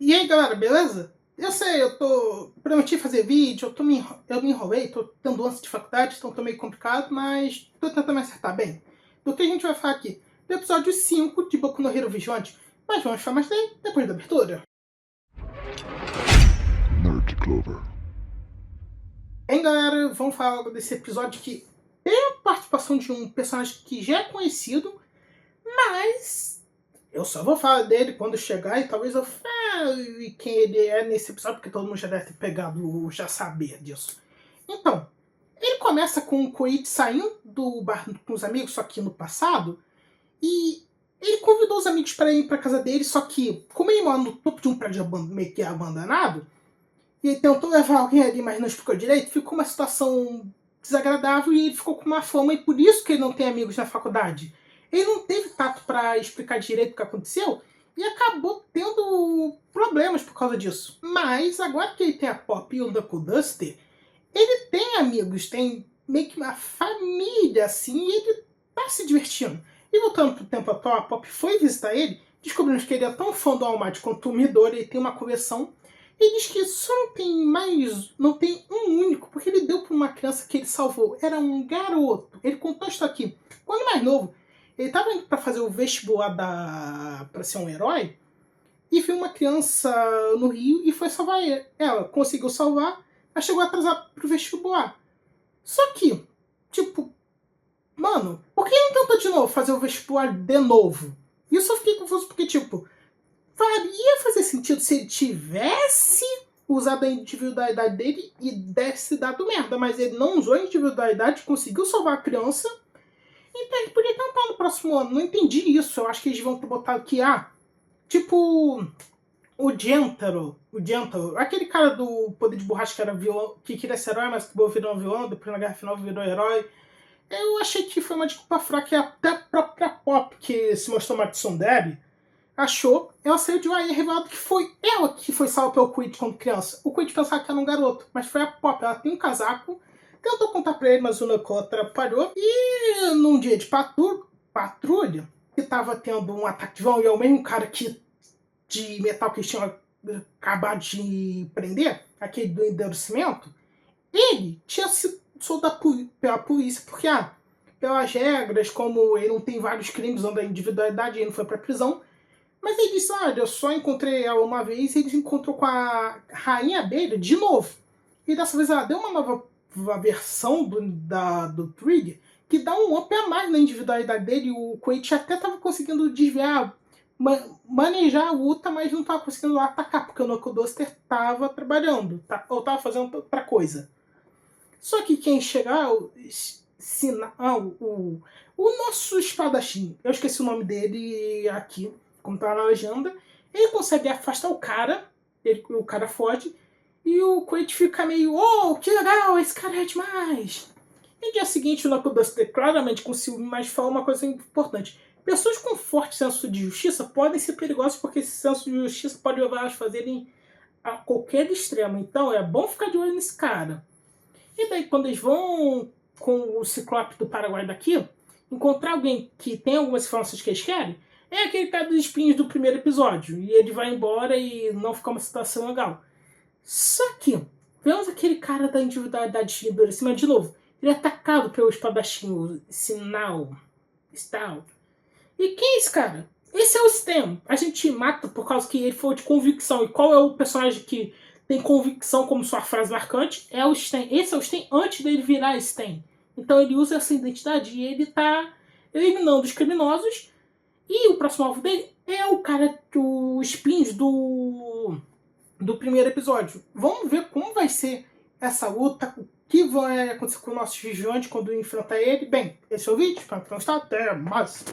E aí galera, beleza? Eu sei, prometi fazer vídeo, eu me enrolei, tô tendo ânsia de faculdade, então tô meio complicado, mas tô tentando me acertar bem. Do que a gente vai falar aqui? Do episódio 5 de Boku no Hero Vigilante. Mas vamos falar mais daí, depois da abertura. Nerd Clover. Bem galera, vamos falar desse episódio que tem a participação de um personagem que já é conhecido, mas eu só vou falar dele quando chegar e talvez eu fale quem ele é nesse episódio, porque todo mundo já deve ter pegado, já saber disso. Então, ele começa com o Koichi saindo do bar com os amigos, só que no passado, e ele convidou os amigos para ir para casa dele, só que, como ele mora no topo de um prédio meio que abandonado, e ele tentou levar alguém ali, mas não explicou direito, ficou uma situação desagradável e ele ficou com má fama, e por isso que ele não tem amigos na faculdade. Ele não teve tato para explicar direito o que aconteceu e acabou tendo problemas por causa disso. Mas agora que ele tem a Pop e o Knuckle Duster, ele tem amigos, tem meio que uma família assim, e ele tá se divertindo. E voltando pro tempo atual, a Pop foi visitar ele, descobrimos que ele é tão fã do All Might quanto o Midori, ele tem uma coleção. E diz que só não tem um único, porque ele deu para uma criança que ele salvou. Era um garoto. Ele contou isso aqui. Quando mais novo, ele estava indo para fazer o vestibular para ser um herói e viu uma criança no Rio e foi salvar ela. Conseguiu salvar, mas chegou atrasado pro vestibular. Só que, tipo, mano, por que não tentou de novo fazer o vestibular de novo? Isso eu fiquei confuso porque, tipo, faria fazer sentido se ele tivesse usado a individualidade dele e desse dado merda, mas ele não usou a individualidade, conseguiu salvar a criança, então ele podia tentar no próximo ano. Não entendi isso, eu acho que eles vão botar aqui, tipo o Gentaro, aquele cara do poder de borracha que era vilão, que queria ser herói, mas acabou virando vilão, depois na guerra final virou herói. Eu achei que foi uma desculpa fraca, e até a própria Pop, que se mostrou uma tsundere, achou, ela saiu de lá e revelado que foi ela que foi salva pelo Quid quando criança. O Quid pensava que era um garoto, mas foi a Pop. Ela tem um casaco, tentou contar pra ele, mas o Neko atrapalhou. E num dia de patrulha, que tava tendo um ataque de vão, e é o mesmo cara de metal que eles tinham acabado de prender, aquele do endurecimento, ele tinha sido solto pela polícia, porque, pelas regras, como ele não tem vários crimes onde a individualidade, ele não foi pra prisão. Mas ele disse, olha, eu só encontrei ela uma vez e ele encontrou com a Rainha Abelha de novo. E dessa vez ela deu uma nova versão do Trigger que dá um up a mais na individualidade dele. O Koichi até estava conseguindo desviar, manejar a luta, mas não estava conseguindo atacar, porque o Knuckle Duster estava trabalhando, ou estava fazendo outra coisa. Só que quem chegar, o nosso espadachim, eu esqueci o nome dele aqui, como tá na legenda, ele consegue afastar o cara, o cara foge, e o Quaid fica meio, oh, que legal, esse cara é demais. E no dia seguinte o Knuckle Duster claramente conseguiu mais falar uma coisa importante. Pessoas com forte senso de justiça podem ser perigosas porque esse senso de justiça pode levar elas a fazerem a qualquer extremo. Então é bom ficar de olho nesse cara. E daí quando eles vão com o Ciclope do Paraguai daqui, encontrar alguém que tem algumas informações que eles querem, é aquele cara dos espinhos do primeiro episódio. E ele vai embora e não fica uma situação legal. Só que, vemos aquele cara da individualidade de endurecimento de novo. Ele é atacado pelo espadachim, o Sinal. Stal. E quem é esse cara? Esse é o Stem. A gente mata por causa que ele foi de convicção. E qual é o personagem que tem convicção como sua frase marcante? É o Stem. Esse é o Stem antes dele virar Stem. Então ele usa essa identidade e ele tá eliminando os criminosos. E o próximo alvo dele é o cara dos espinhos do primeiro episódio. Vamos ver como vai ser essa luta, o que vai acontecer com o nosso vigilante quando enfrentar ele. Bem, esse é o vídeo. Espero que tenham gostado. Até mais.